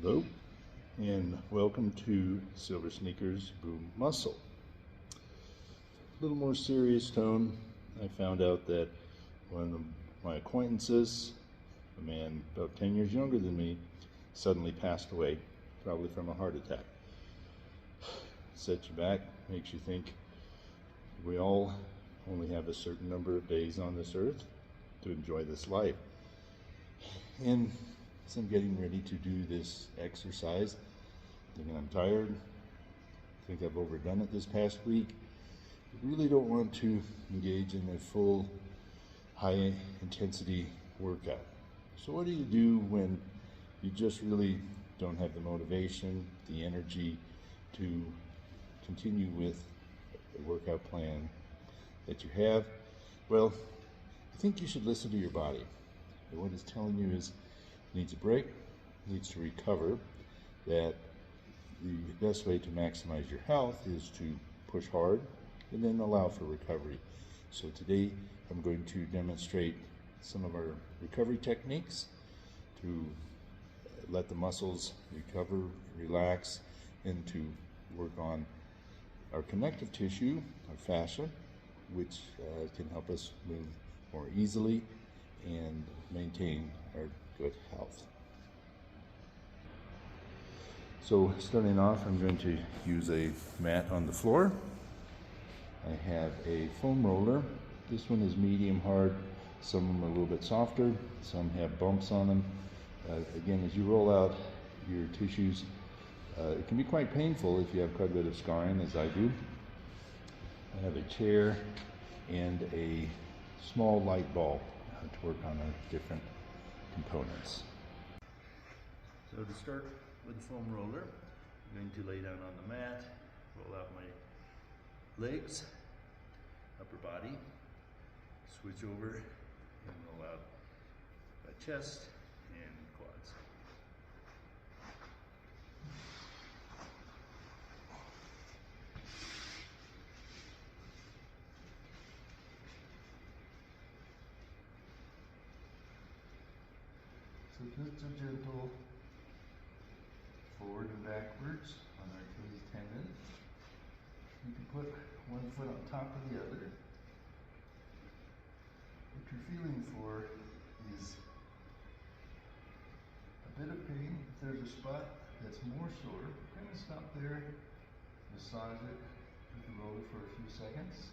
Hello, and welcome to Silver Sneakers Boom Muscle. A little more serious tone. I found out that one of my acquaintances, a man about 10 years younger than me, suddenly passed away, probably from a heart attack. Sets you back, makes you think we all only have a certain number of days on this earth to enjoy this life. And as I'm getting ready to do this exercise, thinking I'm tired, think I've overdone it this past week, I really don't want to engage in a full high intensity workout. So what do you do when you just really don't have the motivation, the energy to continue with the workout plan that you have? Well, I think you should listen to your body. And what it's telling you is it needs a break, needs to recover, that the best way to maximize your health is to push hard and then allow for recovery. So today I'm going to demonstrate some of our recovery techniques to let the muscles recover, relax, and to work on our connective tissue, our fascia, which can help us move more easily and maintain our good health. So starting off, I'm going to use a mat on the floor. I have a foam roller. This one is medium hard. Some of them are a little bit softer. Some have bumps on them. Again, as you roll out your tissues, it can be quite painful if you have quite a bit of scarring, as I do. I have a chair and a small light bulb to work on our different components. So to start with the foam roller, I'm going to lay down on the mat, roll out my legs, upper body, switch over and roll out my chest and quads. So just a gentle forward and backwards on our Achilles tendon. You can put one foot on top of the other. What you're feeling for is a bit of pain. If there's a spot that's more sore, kind of stop there, massage it with the roller for a few seconds.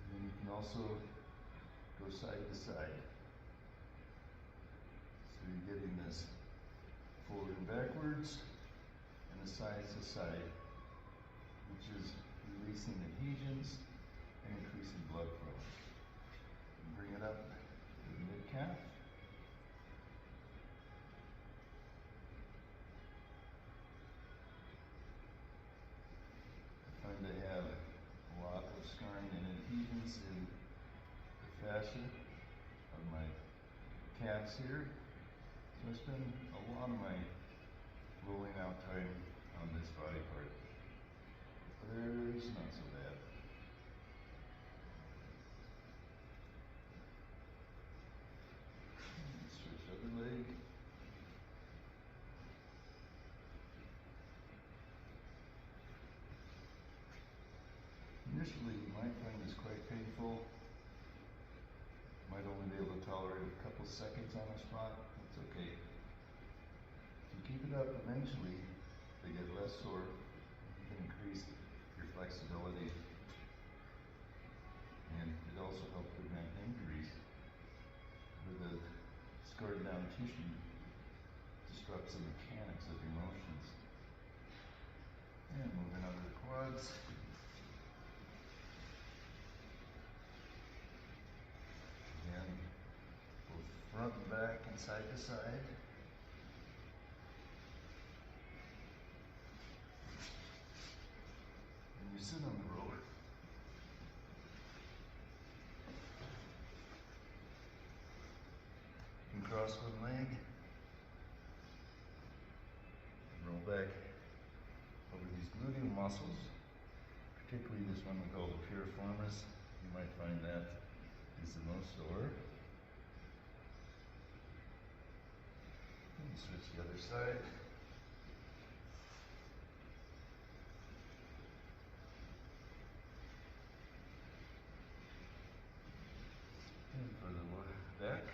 And then you can also go side to side. So you're getting this forward and backwards and the side to side, which is releasing adhesions and increasing blood flow. And bring it up to the mid-calf. I find I have a lot of scarring and adhesions in the fascia of my calves here. So I spend a lot of my rolling out time on this body part. Others, not so bad. Switch other leg. Initially, you might find this quite painful. Might only be able to tolerate a couple seconds on a spot. That's okay. If you keep it up, eventually they get less sore. You can increase your flexibility, and it also helps prevent injuries. Where the scarred down tissue disrupts the mechanics of your motions. And moving on to the quads. Again, both front and back and side to side. And you sit on the roller. You can cross one leg. Roll back over these gluteal muscles, particularly this one we call the piriformis. You might find that is the most sore. And switch the other side. And for the lower back,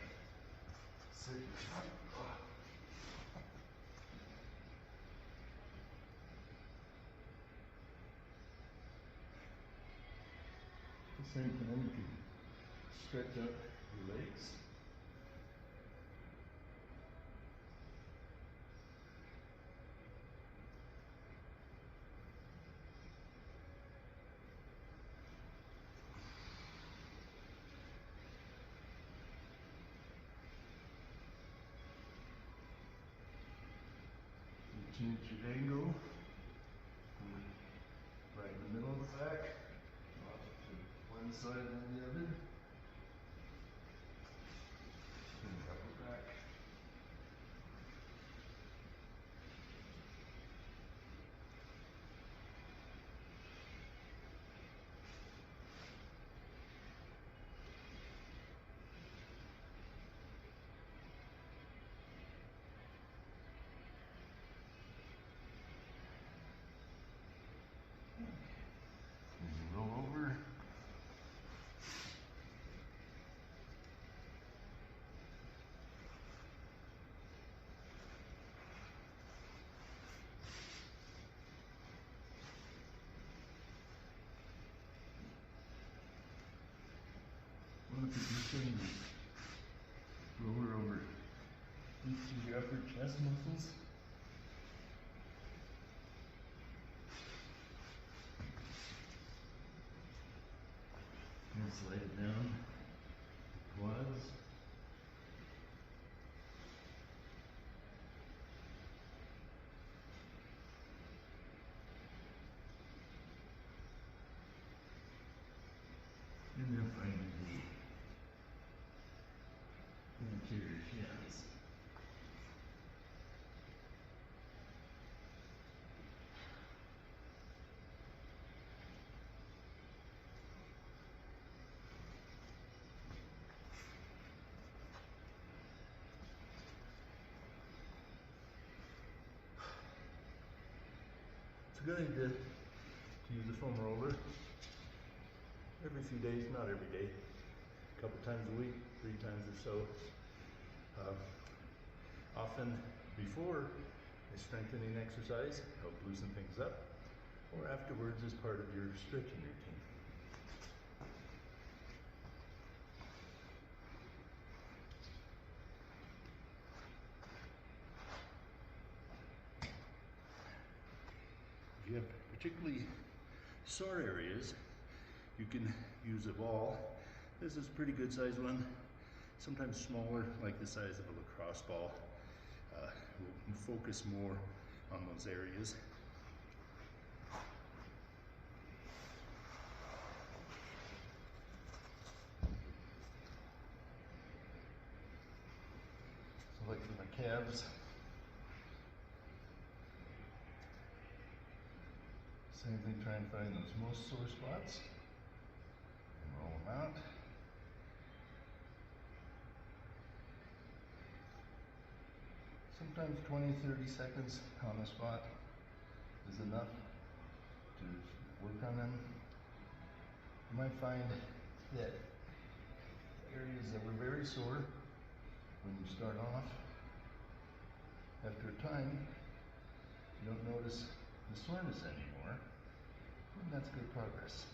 sit your front. At the same time, you can stretch out your legs. Change your angle, right in the middle of the back, off to one side and the other. Turn the upper back. Roll over. Look at your fingers. Roll over into your upper chest muscles. And slide it down. Quads. And then finally the anterior shins. It's a good idea to use a foam roller every few days, not every day, a couple times a week, 3 times or so. Often before a strengthening exercise, help loosen things up, or afterwards as part of your stretching routine. If you have particularly sore areas, you can use a ball. This is a pretty good size one, sometimes smaller, like the size of a lacrosse ball. We'll focus more on those areas. So like for my calves, same thing, try and find those most sore spots and roll them out. Sometimes 20-30 seconds on the spot is enough to work on them. You might find that areas that were very sore when you start off, after a time, you don't notice the soreness anymore, and that's good progress.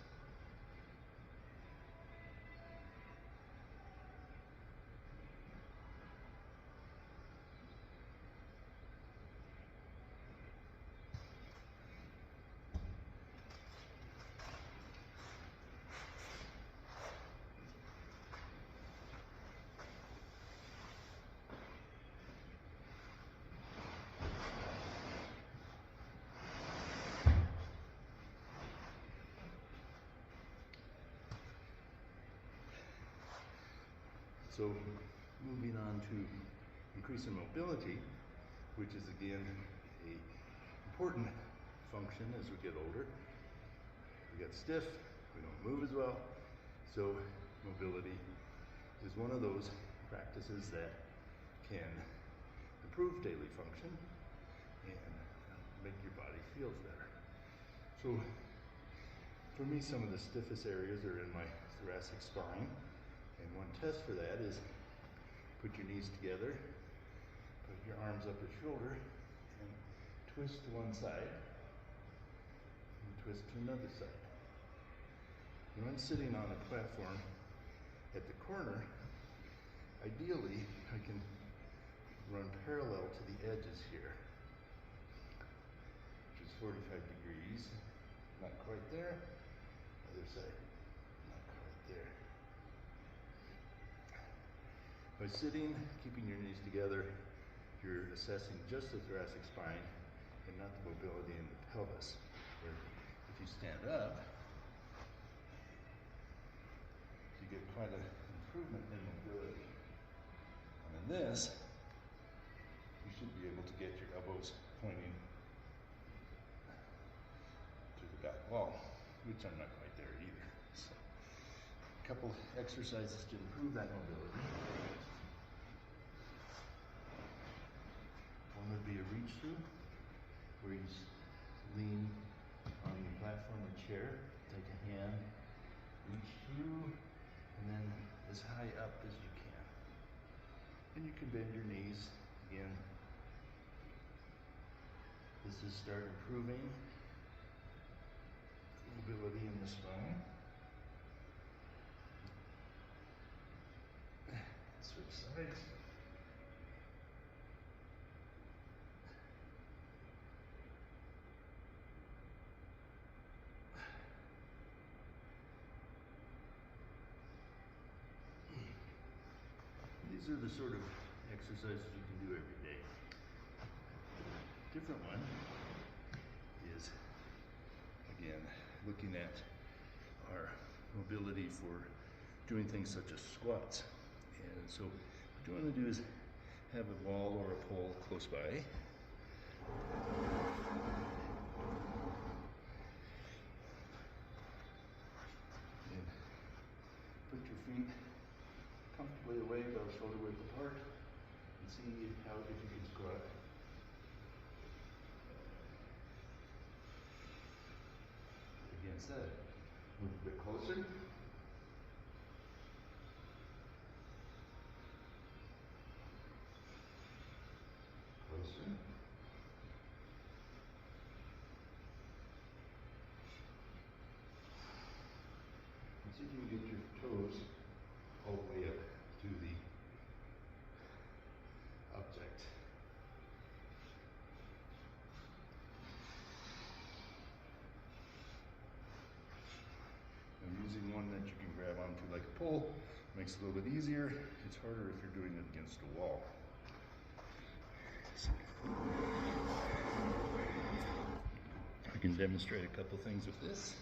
So moving on to increasing mobility, which is again an important function as we get older. We get stiff, we don't move as well, so mobility is one of those practices that can improve daily function and make your body feel better. So for me, some of the stiffest areas are in my thoracic spine, and one test for that is put your knees together, put your arms up your shoulder, and twist to one side, and twist to another side. And when sitting on a platform at the corner, ideally I can run parallel to the edges here, which is 45 degrees. Not quite there. Other side, not quite there. By sitting, keeping your knees together, you're assessing just the thoracic spine and not the mobility in the pelvis. Where if you stand up, you get quite an improvement in mobility. And in this, you should be able to get your elbows pointing to the back wall, which I'm not quite there either. So, a couple exercises to improve that mobility. One would be a reach through, where you lean on the platform or chair, take a hand, reach through, and then as high up as you can. And you can bend your knees again. This is start improving mobility in the spine. Switch sides. These are the sort of exercises you can do every day. A different one is, again, looking at our mobility for doing things such as squats. And so what you want to do is have a wall or a pole close by. And put your feet comfortably away, about shoulder width apart, and see how if you can squat. Against that, move a bit closer. Closer. And see if you can get your toes all the way up to the object. I'm using one that you can grab onto like a pole. Makes it a little bit easier. It's harder if you're doing it against a wall. I can demonstrate a couple things with this.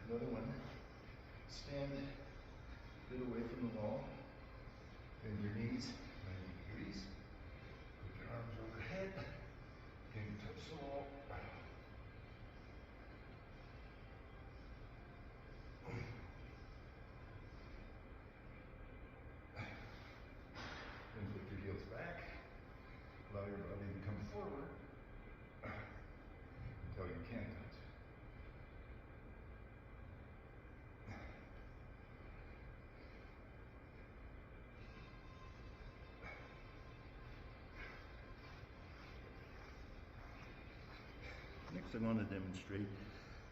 Another one, stand a bit away from the wall, bend your knees 90 degrees, put your arms overhead, can you touch the wall? Then put your heels back, allow your body to come forward until you can't touch. Next, I want to demonstrate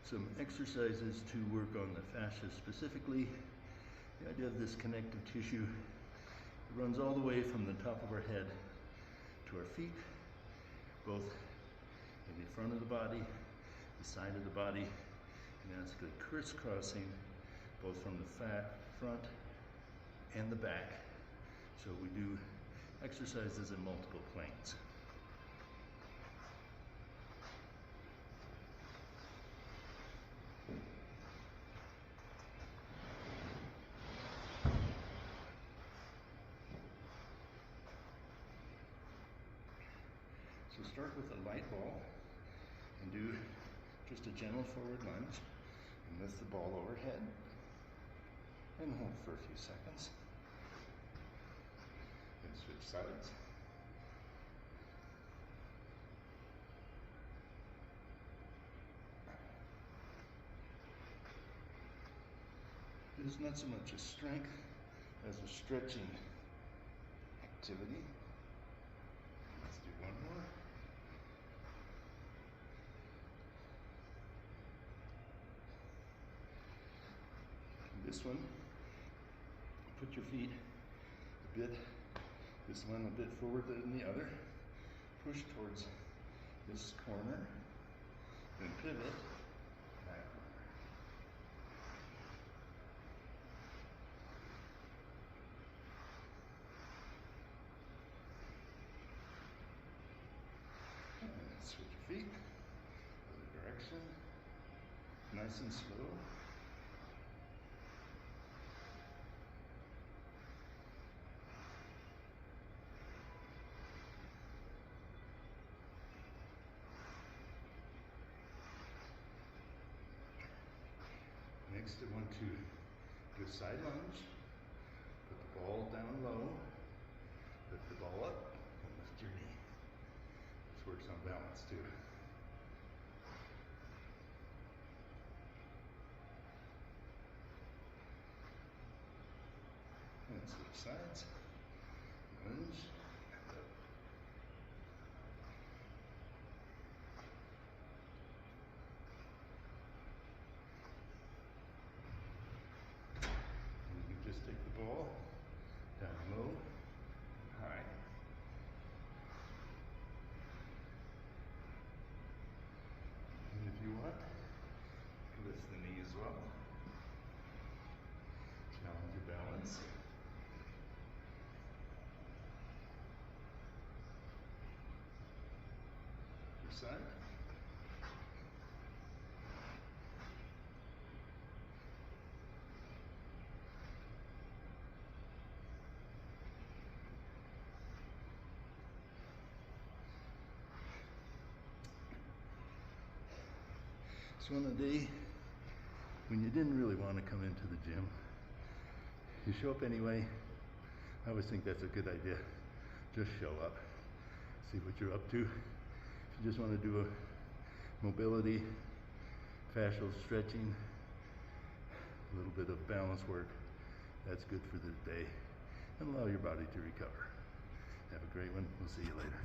some exercises to work on the fascia specifically. The idea of this connective tissue runs all the way from the top of our head to our feet, both in the front of the body, the side of the body, and that's good crisscrossing both from the front and the back. So we do exercises in multiple planes. So start with a light ball and do just a gentle forward lunge and lift the ball overhead and hold for a few seconds. Then switch sides. It is not so much a strength as a stretching activity. Let's do one more. This one, put your feet a bit, this one a bit forward than the other. Push towards this corner, then pivot back. And switch your feet, other direction, nice and slow. Next, I want to do a side lunge. Put the ball down low, lift the ball up, and lift your knee. This works on balance too. And switch sides. Lunge. And up. And you can just take the ball down low, high. And if you want, lift the knee as well. Challenge your balance. Your side. So on a day when you didn't really want to come into the gym, you show up anyway. I always think that's a good idea. Just show up, see what you're up to. If you just want to do a mobility, fascial stretching, a little bit of balance work, that's good for the day and allow your body to recover. Have a great one. We'll see you later.